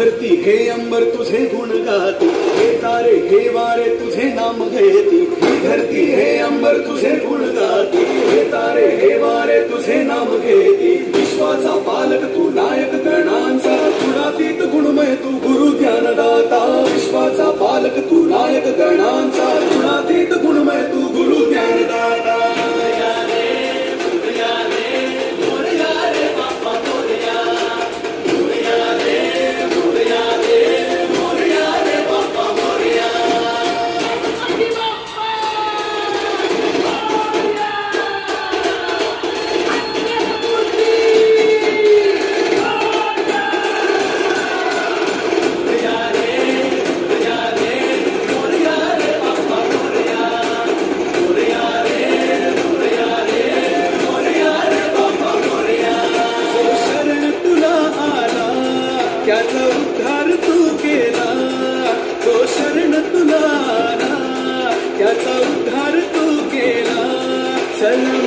धरती हे अंबर तुझे गुण गाती, हे तारे हे वारे तुझे नाम घेती. ही धरती हे अंबर तुझे गुण गाती, हे तारे हे वारे तुझे नाम घेती. विश्वाचा पालक तू नायक गणांचा, गुणातीत गुणमय तू गुरु ज्ञानदाता. विश्वाचा पालक तू नायक गणांचा, गुणातीत गुणमय तू गुरु ज्ञानदाता. त्याचा उद्धार तू केला, तो शरण तुला आला, त्याचा उद्धार तू केला. चल